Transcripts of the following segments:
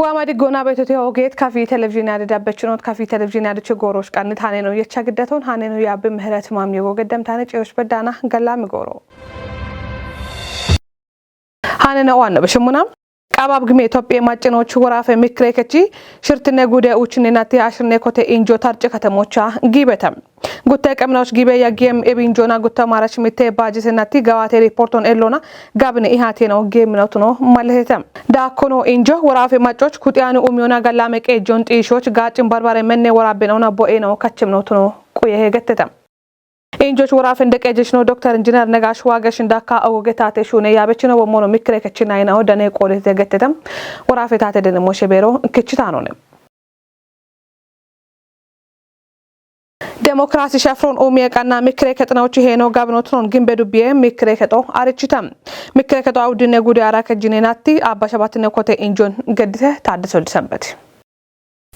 وامادی گونا بیتوتی اوگیت کافی تلویزیون نداره دبچنوت کافی تلویزیون نداره چه گوروش کنی تانینو یه چه گدتون هانینو یابی مهرت مامی گو گدم تانه چیوش بدانه گلا میگورو هانینو وانه بشمونم كاباب جميع توبي ماجنو شورا في مكريكتي شرتنا جودة وشني ناتي عشرة كوتة إنجو ترجع كتموتشا جيبتهم قلت لك أمناش جيبه يا جيم إبن جونا قلت مارش متى باجي سنتي جواتي ريبورتون إلونا جابني إيهاتينو جيم نوتنو مالهتم دا كونو إنجو ورا في ماجوش كتيانو أميونا قلامك إيجونت إيشوش قاتم بربار مني ورا بينونا بوئينو كتشم نوتنو كويه جتتم إنجوش ورا فندق إجشنو دكتور إنجنير نجاش واقعش نداكا أو جتاتي شو نيا بتشنو ومونو مكريكتشي ناينو دني قولي زجتتم ورا في تاتي دني موشي بيرو كتشتانونم ديمقراطي شافرون أوميك أنا مكريكتنا وشهينو قابنوترون جنبدو بيه مكريكتو أريتشتم مكريكتو عودنا جودي أراك الجنيناتي أبا شباتنا كوتة إنجون قدته تعدسو دسمبتي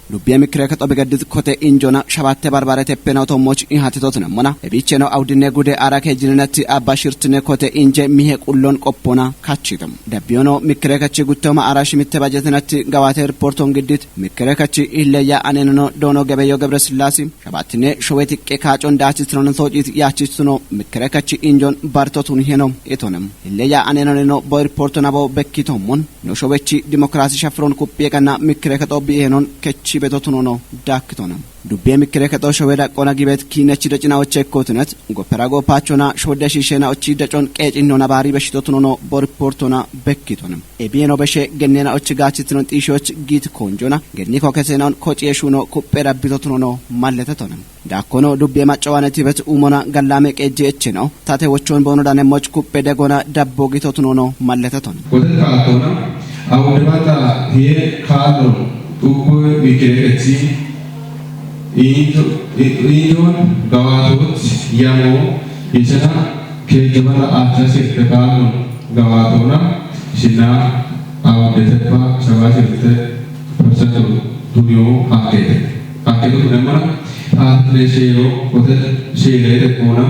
لبيا مكريكت أبجد كوتة إنجونا شبات بربارة تبناوتو موج إنهاتيتوتنا منا بيتشنو أودنا جودي أراك الجنيناتي أبا شرتنا كوتة إنج ميهك أولون قبنا كاتشيتم دبيونو مكريكتشي قطما أراش متباجتناتي قواتي ريبورتون جديد مكريكتشي إلا يا أنينو دونو جبيو جبر سلاسي شباتنا شويتك كاتشون داتشترون صوتيت ياتشتنو مكريكتشي إنجون بارتوتون هينو إتونم إلا يا أنينو بو ريبورتون أبو بكيتومون نشويتشي ديمقراطي شافرون كوبيكنا مكريكت أبيهنون كتشي بتوتنونو داكتونم دبي مكريكتو شويدا قونا جيبت كيناتشي دجنا وتشيكوتنت غوبراغو باتشونا شودا شيشنا وتشي دجون قيجينونا باري بشتوتنونو بوريبورتونا بكيتونم ابينو بشه جنينا وتشغاچتنون تيشوچ جيت كونجونا جنيكو كسنون كوچيشونو كوبيرا بيتوتنونو مالتتونم داكونو دبي ماچوانتي بت اومونا غلامه قيجيچنو تاتي وچون بونو دانه موچ كوبي دغونا دابو گيتوتنونو مالتتونم كوتاتاتونا او دباتا هي كالو tuku mikirekati indon gawatot yamo isana kejabara aachase tekano gawatona sina awdetepa sabasirte proseso dunyo akete tunamana atlesero kote shelete kona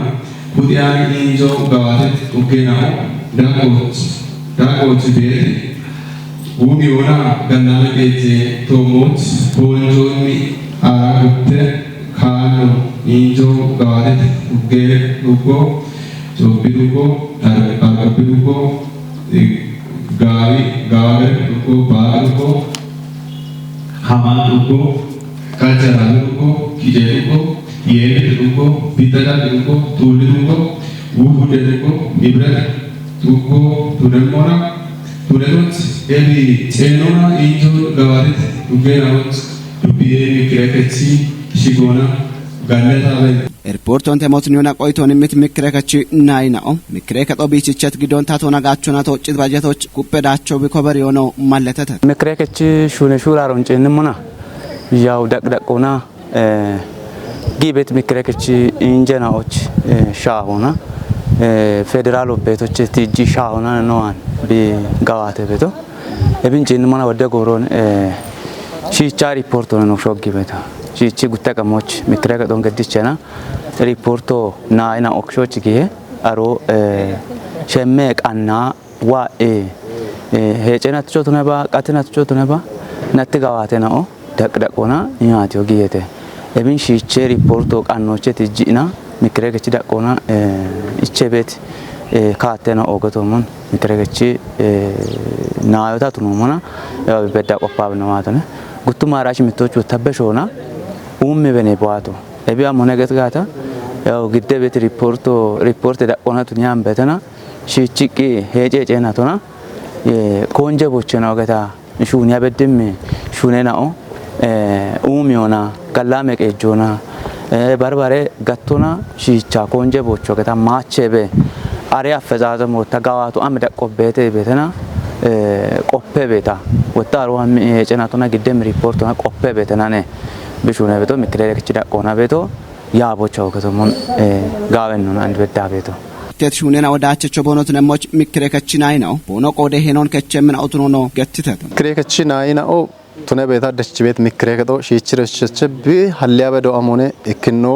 kudian injo gawatet ukenao dakot bete Umiona ganame ete tomot bonjoni aragutte kano injo gawadet uge ugo sobirugo arabirugo gawe ugo barugo hamarugo kachararugo kijerugo yerugo pitararugo tulirugo uhuderugo ibra ugo tunemona Tulenut ebi tenona injo gawarit ugenawut dubiye mikrekati shigona galeta be Airporton temotniona qoyton mit mikrekati naynao mikrekat obichichet gidon tatona gachona tocit bajetoch kupedacho bikober yono malletata mikrekati shune shuraron chenmona yaw dakdakona gibet mikrekati injenaoch shahona federal ቤቶች ቲጂ ሻውና ነዋን ቢጋዋተ ቤቶ እብንጂን ማና ወደ ጎሮን ሺቻ ሪፖርት ነው ሾግ ቤታ ሺቺ ጉተቀሞች ምክረቀ ዶን ገድቸና ሪፖርቶ ናይና ኦክሾች ጊዜ አሮ ሸመ ቃና ዋ ሄጨናት ቾቱነባ ቃተናት ቾቱነባ ነትጋዋተ ነው ደቅደቆና ያቲዮ ጊዜተ እብን ሺቼ ሪፖርቶ ቃኖች ቲጂና mikregachi dakona ichebet kaatena ogotomon mikregachi naayota tunumona yaw bedda qopabna matane guttu marash mitochu tabeshona umme bene boato ebi amoneget gata yaw giddebet report dakona tunyam betana shichiki hejecena tona konje bochena ogata shunya beddim shunenao umiona gallame qejona barbare gattona shicha konje bocho gata machebe area fezazamo tagawatu amda qobete betena qoppe beta wataru am cenatona giddem report na qoppe betena ne bishune beto mikrelek chida qona beto ya bocho gatomon gawenno and bedda beto tetshunena wadachecho bonot nemoch mikrekachinai no bono qode henon kechemna autonono gettitet mikrekachinai na o tune beta dachbet mikrekedo shichirechche bi halya bedo amone ikino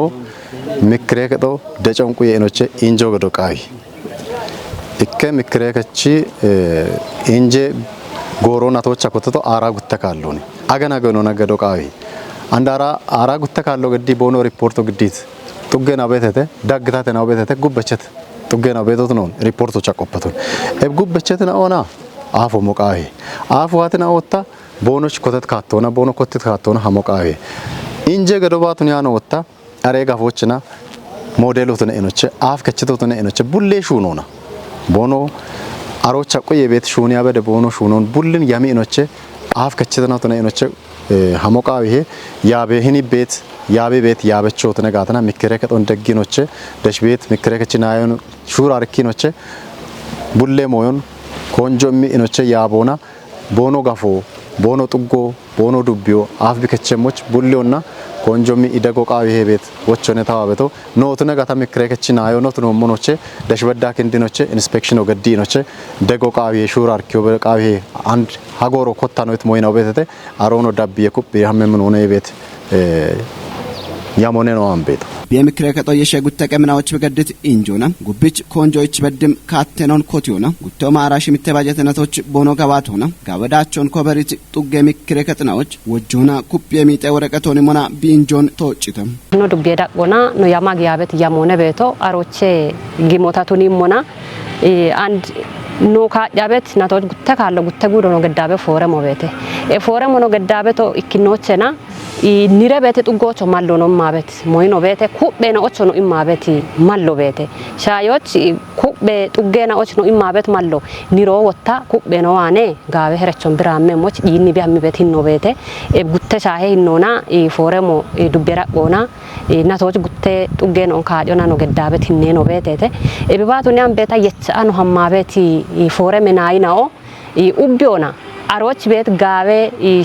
mikrekedo dechonku yenoche injo godo kai ikke mikrekechi inje ጎሮናቶች አኮተቶ አራ ጉተ ካሎኒ አገና ገኖ ነገዶ ቃዊ አንዳራ አራ ጉተ ካሎ ገዲ ቦኖ ሪፖርቶ ግዲት ጡገና ቤተተ ዳግታተ ነው ቤተተ ጉበቸት ጡገና ቤቶት ነው ሪፖርቶች አቆፈቱን እብ ጉበቸት ነው ኦና አፎ ሞቃዊ አፎ ዋትና ወጣ ቦኖች ኮተት ካቶና ቦኖ ኮተት ካቶና ሀሞቃዊ ኢንጀ ገዶባቱን ያኖ ወጣ አሬጋፎችና ሞዴሎቱን እኖች አፍ ከችቶቱን እኖች ቡሌ ሹኖና ቦኖ አሮቻ ቆየ ቤት ሹን ያበደ ቦኖ ሹኖን ቡልን ያሚኖች አፍ ከችተናቱን እኖች ሀሞቃዊ ያበህኒ ቤት ያቤ ቤት ያበቾት ነጋተና ምክረከቶን ደግኖች ደሽ ቤት ምክረከችና አይኑ ሹር አርኪኖች ቡሌ ሞዮን ኮንጆሚ እኖች ያቦና ቦኖ ጋፎ ቦኖ ጥጎ ቦኖ ዱቢዮ አፍ ቢከቸሞች ቡሌውና ኮንጆሚ ኢደጎ ቃዊ ቤት ወቾነ ታዋበቶ ኖቱ ነጋታ ምክረከችና አይኖት ነው ሞኖች ደሽበዳ ክንዲኖች ኢንስፔክሽን ወገዲኖች ደጎ ቃዊ ሹር አርኪዮ ቃዊ አንድ ሀጎሮ ኮታ ነው የተሞይናው ቤተተ አሮኖ ዳቢ የኩብ ያመምን ሆነ ቤት ያሞኔ ነው አንቤት በምክረከጦ የሸጉት ተቀምናዎች በገድት ኢንጆና ጉብች ኮንጆች በድም ካቴኖን ኮቲዮና ጉቶ ማራሽ ምተባጀተነቶች ቦኖ ጋባቶና ጋወዳቸውን ኮበሪት ጡገ ምክረከጥናዎች ወጆና ኩፕ የሚጠ ወረቀቶን ሞና ቢንጆን ተወጭተም no dubbieda qona no yama giyabet yamone beto aroche gimotatuni mona and no ka jabet natot gutta kallo gutta gudo no gaddabe fore mo bete e fore mo no gaddabe to ikkinochena nire bete tugocho mallo no mabet moyno bete kubbe no ocho no imabeti mallo bete shayot kubbe tugena ocho no imabet mallo niro wotta kubbe no ane gawe herechon biramme moch yinni bi ammi beti no bete e gutte shahe innona e fore mo dubbera qona natot gutte tugena on kaadona no gaddabe tinne no betete e bibatu ne ambeta yecha anu hammabeti fore menayina o ubbiona aroch bet gawe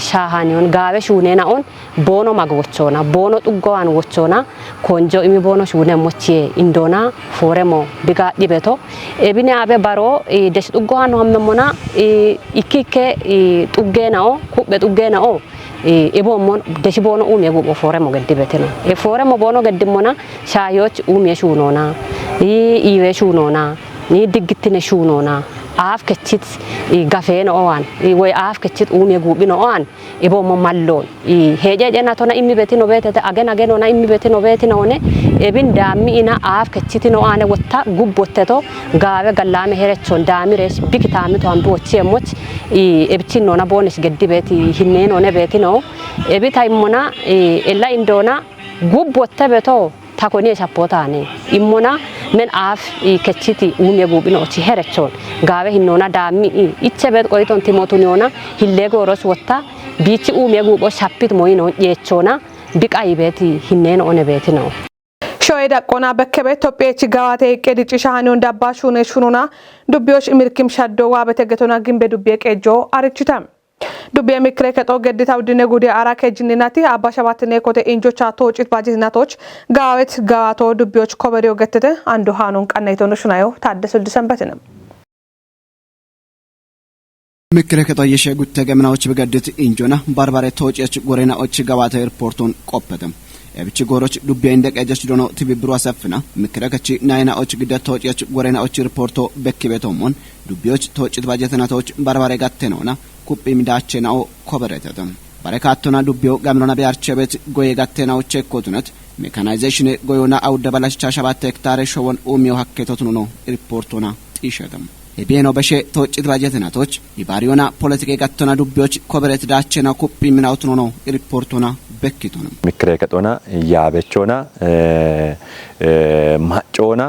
shahanion gawe shunena on bono magwochona bono tuggoan wochona konjo imi bono shune mochie indona foremo biga dibeto ebine abe baro des tuggoan hammemona ikike tuggena o kubbe tuggena o ebo mon des bono umye go foremo gaddibeteno e foremo bono gaddimona shayoch umye shunona iwe shunona ni diggitine shunona af kechit gafeno oan way af kechit umye gubino oan ebo mo mallon heje jena tona immi betino betete agen ona immi betino betino one ebin dami ina af kechitino ane wotta gubboteto gawe gallame herechon dami res bikitami to ambo chiemoch ebchino na bonus geddibeti hinneno ne betino ebita immona ella indona gubbotte beto takoni sapotane immona men af kechiti umye gubino chi herechon gawe hinnona dami ichebet qoiton timotuniona hillego ros wotta bichi umye gubo sapit moyino yechona biqaybeti hinneno one betino shoyda qona bekkebe Ethiopia gawate qedici shahanion dabbashune shununa dubbiyosh imirkim shaddo wa betegetona gimbe dubbiye qejo arichitam dubbiye mikreketo geditaw dine gude arake jinnati abba shabatne kote injocha tochit bajinatoch gawet gawato dubbiyoch koberiyo getete andu hanun qannaytono shunayo tadesul disenbetinam ምክረከጦ የሸጉት ተገምናዎች በገድት ኢንጆና ባርባሬ ተወጪች ጎሬናዎች ጋዋተ ሪፖርቱን ቆፈተም እብቺ ጎሮች ዱቢያ እንደቀጀች ዶኖ ትብብሩ አሰፍና ምክረከቺ ናይናዎች ግደት ተወጪች ጎሬናዎች ሪፖርቶ በክቤቶሞን ዱቢዮች ተወጪት ባጀተናቶች ባርባሬ ጋተነውና ኩፕ ሚዳቸናው ኮበረተተም ባረካቶና ዱቢዮ ጋምሮና ቢያርቸበት ጎየ ጋተናዎች እኮቱነት ሜካናይዜሽን ጎዮና አውደ ባላሽ 7 ሄክታር ሾወን ኡሚዮ ሀከቶቱኑ ነው ሪፖርቱና ጢሸተም የቤኖ በሸ ተወጭት ባጀተናቶች ይባሪዮና ፖለቲካ ጋተና ዱቢዮች ኮበረት ዳቸና ኩፕ ሚናውትኑ ነው ሪፖርቱና በክቶና ምክረከጦና ያበቾና ማጮና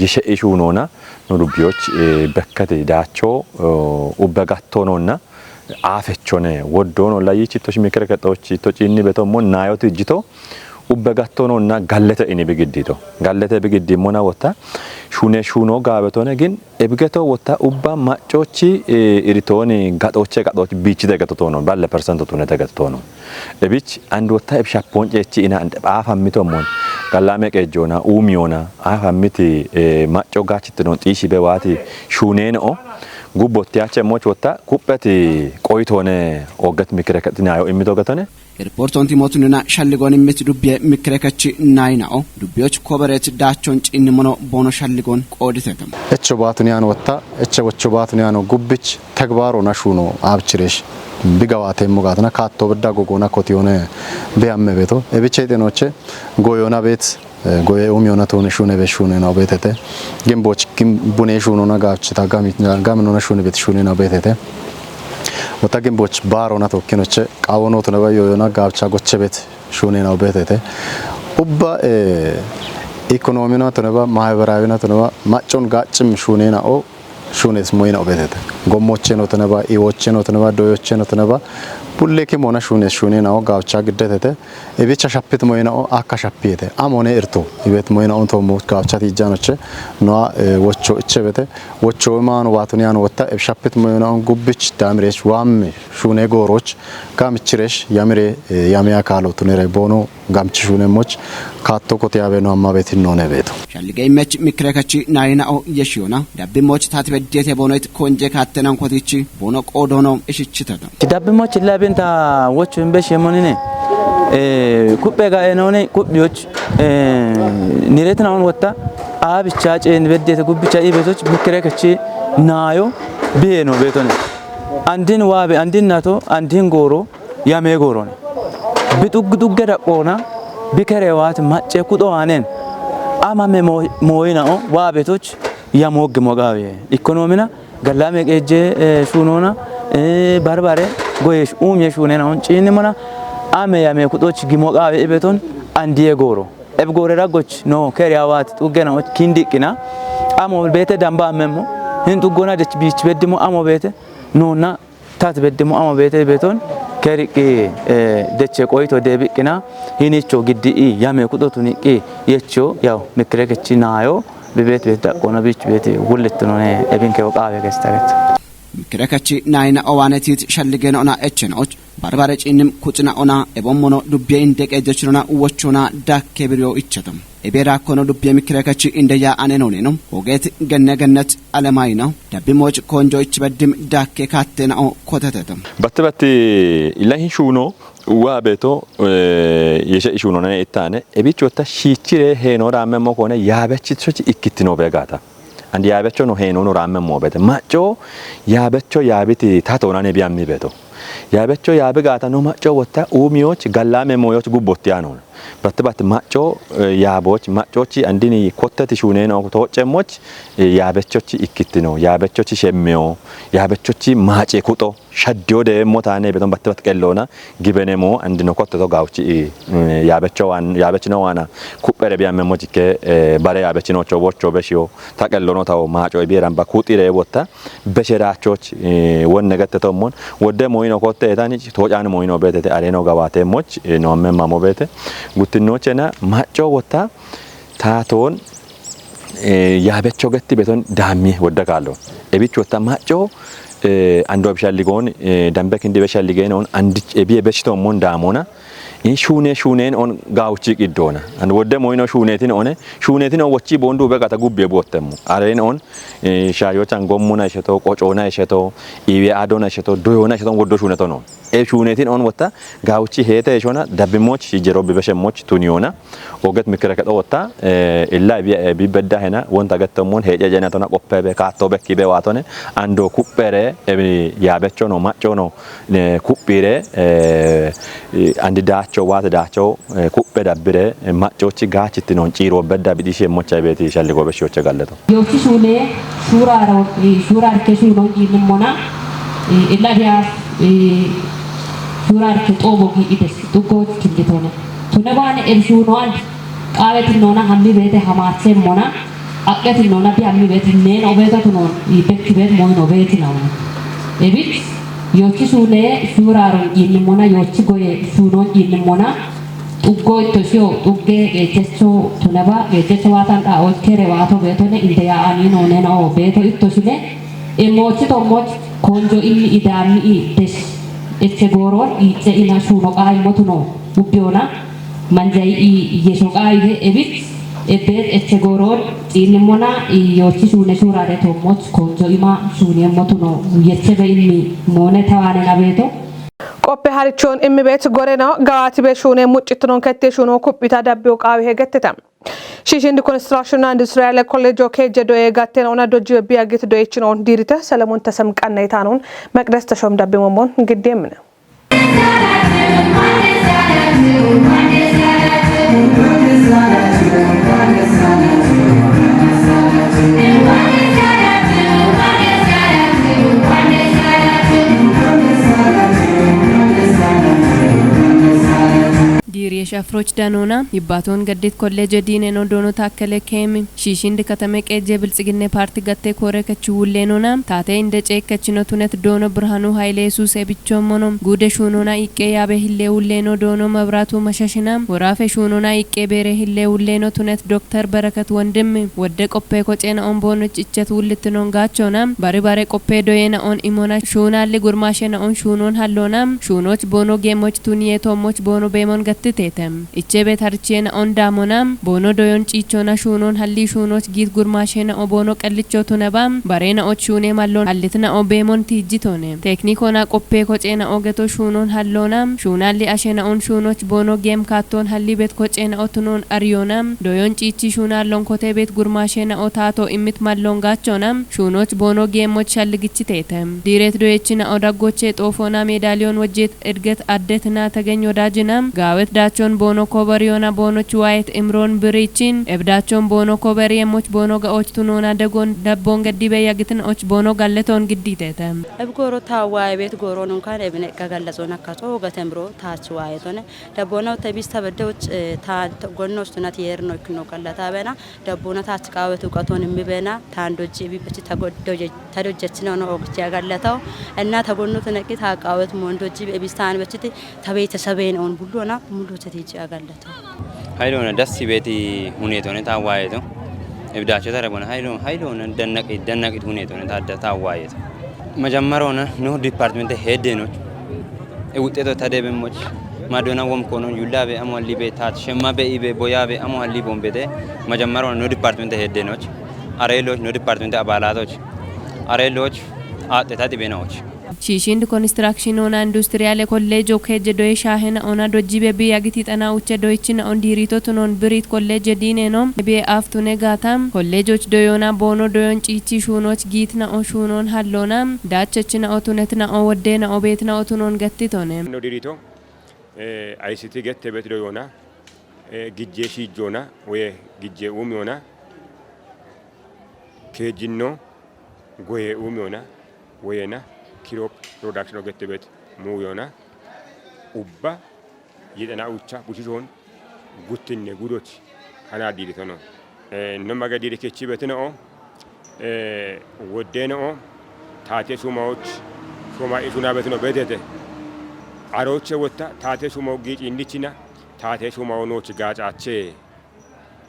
ይሸኢሹኖና ዱቢዮች በከተ ዳቾ ኡበጋቶኖና አፈቾነ ወዶኖ ላይቺቶሽ ምክረከጦች ቶጪኒ በቶሞ ናዮት እጅቶ ኡበጋቶኖና ጋለተ እኔ በግዲቶ ጋለተ በግዲ ሞና ወታ ሹኖ ጋበቶነ ግን እብገቶ ወታ ኡባ ማጮቺ ኢሪቶኒ ጋጦቼ ቢቺ ተገጥቶ ነው ባለ ፐርሰንቱ ነው ተገጥቶ ነው እቢች አንድ ወታ እብሻፖንጨቺ ኢና አንደ አፋሚቶ ሞን ጋላሜ ቀጆና ኡሚዮና አፋሚቲ ማጮ ጋቺት ነው ጢሺ በዋቲ ሹኔኖ ጉቦቲያቸ ሞች ወታ ኩበት ቆይቶነ ኦገት ምክረከጥና ያው ኢሚቶ ገተነ ኤርፖርቶን ቲሞቱንና ሻልጎን ምት ዱቢያ ምክረከች ናይናኦ ዱቢዎች ኮበሬት ዳቾን ጭንሞኖ ቦኖ ሻልጎን ቆዲተተም እቸ ባቱን ወጣ እቸ ወቸ ባቱን ጉብች ተግባሮ ናሹኖ አብችሬሽ ቢጋዋቴ ሙጋትና ካቶ በዳ ጎጎና ኮቲዮነ ቢያመ ቤቶ እብቼ ጤኖቼ ጎዮና ቤት ጎየ ኡሚዮናቶን ሹነ በሹነ ነው ቤተተ ግንቦች ግንቡኔ ሹኖ ናጋች ታጋሚና ነው ሹነ ቤት ሹነ ነው ቤተተ ወታ ግንቦች ባሮና ተወኪኖች ቃወኖት ነው ባዮና ጋብቻ ጎቸ ቤት ሹነ ነው ቤተተ ኡባ ኢኮኖሚና ተነባ ማህበራዊና ተነባ ማጮን ጋጭም ሹነ ነው ሹኔስ ሞይና ቤተተ ጎሞቼ ነው ተነባ ኢዎቼ ነው ተነባ ዶዮቼ ነው ተነባ ቡሌኪ ሞና ሹኔስ ሹኔ ነው ጋብቻ ግደተተ እቤቻ ሻፕት ሞይና አካ ሻፕየተ አሞኔ እርቶ እቤት ሞይና ኦንቶ ሞ ጋብቻ ትጃኖቼ ነው ወቾ እቸበተ ወቾ ማኑ ባቱን ያን ወጣ ሻፕት ሞይና ጉብች ዳምሬሽ ዋም ሹኔ ጎሮች ጋምችሬሽ ያምሬ ያሚያ ካሎት ነረ ቦኖ ጋምች ሹኔሞች ካቶ ኮቲያበ ነው አማቤት ነው ነቤቱ ሻልገይ መች ምክረከች ናይናኦ የሽዮና ዳብሞች ታትበደተ ቦኖት ኮንጀ ካተናን ኮቲቺ ቦኖ ቆዶ ነው እሽችተተ ዳብሞች ላብንታ ወቹን በሽሞኔ ኩጴ ጋር ነውኔ ኩጴዎች ኒሬትናውን ወጣ አብቻ ጨን በደተ ጉብቻ ይቤቶች ምክረከች ናዮ ቤኖ ቤቶነ አንዲን ዋቤ አንዲን ናቶ አንዲን ጎሮ ያሜ ጎሮ ነው ቢጡግዱገ ደቆና ቢከረዋት ማጨ ቁጦ አነን አማሜ ሞይናኦ ዋቤቶች ያሞግ ሞጋዌ ኢኮኖሚና ገላሜ ቀጀ ሹኖና ባርባሬ ጎየሽ የሹኔና ጭንሞና አሜ ያሜ ቁጦች ጊሞጋዌ ቤቶን አንዲየ ጎሮ ኤብጎረ ራጎች ኖ ከሪያዋት ጡገናዎች ኪንዲቅና አሞ ቤተ ዳምባ አመሞ ህንጡጎና ደች ቢች በድሞ አሞ ቤተ ኖና ታት በድሞ አሞ ቤተ ቤቶን ከሪቂ ደቸ ቆይቶ ደብቅና ሂኒቾ ግዲኢ ያሜ ቁጦቱኒቂ የቾ ያው ምክረከች ናዮ በቤት ቤት ዳቆና ቢች ቤት ሁለት ነው እብን ከወቃው ገስታለት ምክረከች ናይና ኦዋነቲት ሸልገናና እቸናዎች ባርባረ ጭንም ኩጭና ኦና ኤቦሞኖ ዱቢያ እንደቀጀችና ወቾና ዳከ ብሪዮ ይቸተም ኤቤራ ኮኖ ዱቢያ ምክረከች እንደያ አነኖኔ ነው ኦጌት ገነገነት አለማይ ነው ዳብሞች ኮንጆች በድም ዳከ ካተናኦ ኮተተተም በትበት ኢላሂን ሹኖ ዋቤቶ የሸሹኖ ነው እታነ ኤቢች ወታ ሺቺሬ ሄኖራ አመሞ ኮነ ያበችቶች ኢክትኖ በጋታ አንድ ያበቾ ነው ሄኖ ነው አመሞ በተ ማጮ ያበቾ ያቢት ታቶና ነው ቢያሚ ቤቶ ያበቾ ያበጋታ ነው ማጮ ወታ ኡሚዎች ገላሜ ሞዮች ጉቦቲያ ነው በትበት ማጮ ያቦች ማጮች አንዲኒ ኮተት ሹኔ ነው ተወጨሞች ያበቾች ኢክት ነው ያበቾች ሸሜዮ ያበቾች ማጬ ኩጦ ሸዲዮ ደሞታኔ በተን በትበት ቀሎና ግበኔሞ አንድ ነው ኮተቶ ጋውቺ ያበቾዋን ያበችነው ዋና ኩበረ ቢያመሞች ከ ባሬ ያበችኖቾ ወቾ በሽዮ ታቀሎኖ ታው ማጮ ቢራን ባኩጢሬ ወታ በሸራቾች ወነገተቶሞን ወደ ሞይኖ ኮተ እታኒ ተወጫን ሞይኖ በተተ አሬኖ ጋባቴሞች ነው መማሞ በተ ጉትኖቸና ማጮ ወታ ታቶን ያበቾ ገት ቤቶን ዳሚ ወደካሎ እቢች ወታ ማጮ አንዶ በሻሊጎን ደምበክ እንዲ በሻሊገን ኦን አንዲ እቢ በሽቶ ሞን ዳሞና ሹኔን ኦን ጋውቺ ቂዶና አንድ ወደ ሞይኖ ሹኔቲን ወቺ ቦንዱ በቃታ ጉቤ ቦተሙ አሬን ኦን ሻዮች አንጎሙና ይሸቶ ቆጮና ይሸቶ ኢቢ አዶና ይሸቶ ዶዮና ይሸቶ ወዶ ሹኔቶ ነው ሹኔቲን ኦን ወታ ጋውቺ ሄተ ይሾና ዳብሞች ይጀሮ ቢበሸሞች ቱኒዮና ኦገት ምክረከጦ ወታ ኢላ ቢበዳ ሄና ወንታ ገተሞን ሄጀጀናቶና ቆፐበ ካቶ በኪበ ዋቶነ አንዶ ኩበረ ያበቾ ነው ማጮ ነው ኩቢሬ አንድ ዳቸው ዋት ዳቸው ኩበ ዳብረ ማጮች ጋችት ነው ጪሮ በዳ ቢዲሽ ሞቻ ቤት ይሻልጎ በሽዮች ጋለቶ ዮቺ ሹኔ ሹራ ከሹ ነው ይልሞና ኢላ ቢያ ሹራ ከጦቦ ይደስ ዱጎች ትንግቶነ ቱነባነ ኤልሹ ነው አንድ ቃበት ነውና ሀሚ ቤት ሀማቸ ሞና አቀት ነውና ቢያሚ ቤት ነን ኦቤታቱ ነው ይበክ ቤት ሞን ኦቤት ነው ኤቢት ዮቺ ሹኔ ሹራሮ ይልሞና ዮቺ ጎየ ሹኖ ይልሞና ጡጎ ኢቶሽዮ ጡጌ ጌቸቾ ቱነባ ጌቸቾ ዋታን ዳ ኦልከሬ ዋቶ ቤቶነ ኢንደያ አኒ ነው ነና ኦቤቶ ኢቶሽኔ ኤሞቺ ቶሞች ኮንጆ ኢሚ ኢዳሚ ኢቴሽ ኤቸጎሮን ኢቼ ኢና ሹኖ ቃይ ሞቱ ነው ኡቢዮና መንጃይ ኢየሾቃይ ኤቢት ኤቤት ኤቸጎሮን ኢልሞና ዮቺ ሹኔ ሹራሬ ቶሞች ኮንጆ ኢማ ሹኔ ሞቱ ነው የቸበ ኢሚ ሞነ ተዋነ ናቤቶ qophee harichoon immi beet gorenaa gawaati be shuunee muccitnoon kattee shuunoo kubbita dabboo qaawee heegattetam Shishin Construction and Industrial College keje do egatten ona doji biagit do echnon dirite Salomon tasam qannaytanon maqdas tashom dabbe momon giddemne Shafroch Danona, Ibaton Gadit College Dean and Odono Takale came, Shishin the Katamek Ejebel Sigine Party Gate Koreka Chulenona, Tate in the Chek Kachinotunet Dono Brahanu Haile Susebichomonum, Gude Shunona Ike Abe Hille Uleno Dono Mavratu Mashashinam, Urafe Shunona Ike Bere Hille Uleno Tunet Dr. Barakat Wandem, Wadek Opekot and on Bonnet Chichet Ulitinon Gachonam, Baribare Copedoena on Imona Shuna Ligurmashena on Shunon Halonam, Shunoch Bono Gamoch Tunieto Moch Bono Bemon Gatite. Ichebe tarcheen on damonam bono doyon chichona shunon halli shunoch git gurmashena obono qallichotu nabam barena ochune mallon hallitna obemon tijitone teknikona qoppe kochena ogeto shunon hallonam shunalli ashena on shunoch bono gem katon halli bet kochena otunon arionam doyon chichi shunallon kote bet gurmashena otato immit mallon gachonam shunoch bono gemoch shalligichitetem diret doyechina odagoche tofona medalion wajjet edget addetna tagenyo dajinam gawet dachon bono kobariona bono chuait imron birichin ebdachon bono kobari emoch bono gaoch tunona dagon dabbon gadibe yagitin och bono galleton gidditetem ebgoro tawaay bet goro non kan ebne gagallazona kato gatembro taachwaay tone dabbono tabista bedoch ta gonnos tunat yerno kno kallata bena dabbono taachqawetu qaton imbena tandoji bibechi tadojechino no ogchi agallataw እና ተጎኖ ተነቂ ታቃወት ሞንዶጂ በቢስታን በችቲ ተቤተ ሰበን ኦን ቡሎና ሙሉ ተቲጂ አጋለታ ሃይሎና ደስ ቤቲ ሁኔታውን ታዋየቶ እብዳቸው ተረቦና ሃይሎና ደነቅ ሁኔታውን ታዋየቶ መጀመሪያውና ነው ዲፓርትመንት ሄደኖች ውጤቶ ተደበሞች ማዶና ወም ኮኖ ዩላቤ አሞሊ ቤታት ሸማ በኢቤ ቦያቤ አሞሊ ቦምቤደ መጀመሪያው ነው ዲፓርትመንት ሄደኖች አሬሎች ነው ዲፓርትመንት አባላቶች አሬሎች አጥታት ቤናዎች Shishin Construction on Industrial College Keje do Shahena on Dojibe Biagiti Tana Uche Doichin on Dirito on Birit College Dinenom be aftune gatam College Doyona Bono Doyon Chichi Shunoch Gitna on Shunon Hallonam Dachachina Otunetna Owadena Obetna Otunon Gattitonem No Dirito ICT get Tebet Doyona Gidjeshi Jona we Gidje Umiona Kejino Goe Umiona Wena Kirop production of Getebet Muyona Ubba Yedana Ucha Bushon Gutin Gudoch Hana Diritono Nomaga Diriketibetino Wodeno Tate Sumoch Suma Isunabetino Bedete Aroche Wota Tate Sumo Git Indichina Tate Sumo Noch Gache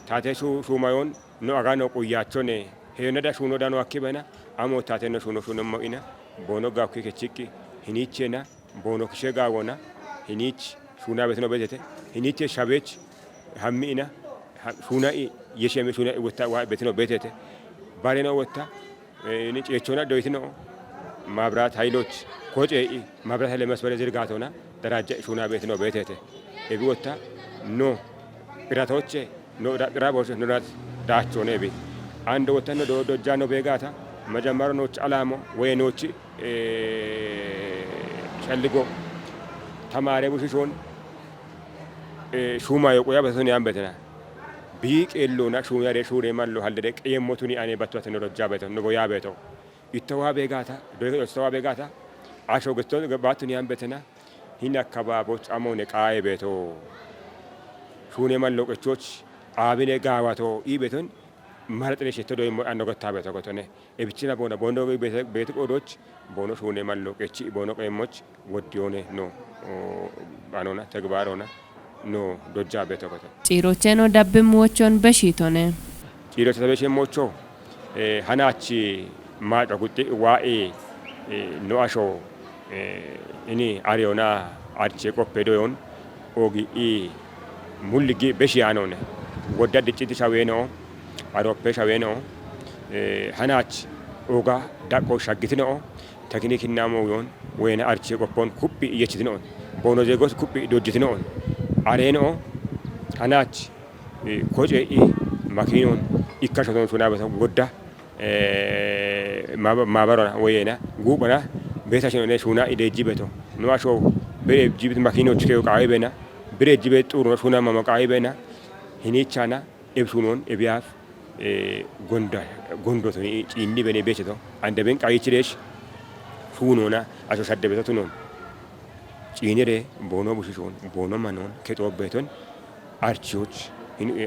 Tate Sumayon no Agano Uyachone Henada Sunodano Akibena Amo Tate no Suno Moina Bono gakki kechiki hinichena bono kishega wona hinich shuna betno betete hiniche shabech hammina shuna yesheme shuna wota wa betno betete bareno wota hinich echona doitno mabrat hayloch koche mabrat hayle መስመር ዝርጋቶና ደራጀ shuna betno betete ebi wota no piratoche no raboche no dacho nebi ando wota no do jano begata መጀመሪያ ነው ጫላሞ ወይኖች ጨልጎ ተማሪ ቡሽሾን ሹማ የቆያ በተነ ያንበተና ቢቄሎና ሹማ ያደ ሹሬ ማሎ ሀልደ ቀየሞቱኒ አኔ በቷት ነው ረጃ በተ ነው ቦያ በተ ይተዋ ቤጋታ ዶይተዋ ቤጋታ አሾ ገቶ ገባቱኒ ያንበተና ሂና አካባቦች አሞኔ ቃይ ቤቶ ሹኔ ማሎ ቆቾች አብኔ ጋዋቶ ይቤቶን ማረጥለሽ ተዶይ አንገታ በተቆተነ እብቺና ቦና ቦንዶ ቤት ቆዶች ቦኖ ሹኔ ማሎቀቺ ቦኖ ቀይሞች ወዲዮኔ ነው ባኖና ተግባሮና ነው ዶጃ በተቆተ ጪሮቼ ነው ዳብሞቾን በሺቶነ ጪሮቼ ተበሽሞቾ ሃናቺ ማጫ ጉጤ ዋኤ ኖአሾ እኒ አሪዮና አርቼ ቆፔዶዮን ኦጊ ሙልጊ በሺያኖነ ወዳድ ጭቲ ሻዌ ነው አሮፔ ሻዌ ነው ሃናች ኦጋ ዳቆ ሻግት ነው tekniikina mooyoon wayna archee qophoon kuphi iyyachitinoon boono jeegos kuphi dojjitinoon areenoo kanaachi kocee'i makiinoon ikkashotoon sunaa bata godda maabarona wayena guuphana beetashinoone sunaa ideejjibeto nu ashoo bire jibit makiinochi kee qaayee beena bire jibee xuuruna sunaa mama qaayee beena hinichaana ibsunoon ibiyaaf gondotoni ciinni bene beecheto andabeen qaayichireesh suunoona asoo saddebeetotu noon ciiniree boonoo bushishoon boonoo manoon kexoo beeton archiyoch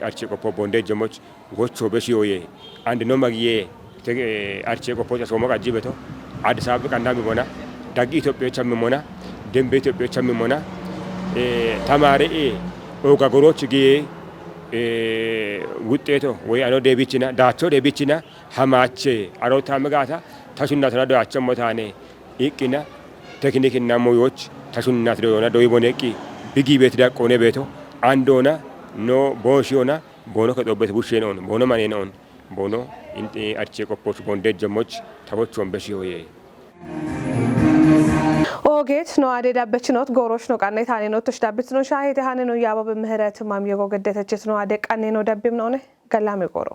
archie qophoo boondee jamoch gochoo beshiyooyee andi no magiyee archie qophoo asoo maqaa jibeto Addis Ababa qannaa mimona daggi Itoophiyaa chammimona dembe Itoophiyaa chammimona tamaaree oga gorochi giyee ውጤቶ ወይ አኖ ደቢችና ዳቾ ደቢችና ሀማቼ አሮታ መጋታ ተሱናት ነው ዳቾ ሞታኔ ይቅና ቴክኒክና ሞዮች ተሱናት ነው ሆነ ዶይ ቦኔቂ ቢጊ ቤት ዳቆኔ ቤቶ አንዶና ኖ ቦሽዮና ቦኖ ከጦበት ቡሼ ነው ቦኖ ማኔ ነው ቦኖ ኢንቲ አርቼ ቆፖች ቦንዴ ጀሞች ተቦቾን በሽዮዬ ኦጌት ነው አደ ዳበችኖት ጎሮሽ ነው ቃኔ ታኔ ነው ተሽዳብት ነው ሻሄት ሃኔ ነው ያባብ ምህረት ማም የጎገደተችት ነው አደ ቃኔ ነው ዳብም ነው ገላም ይቆሮ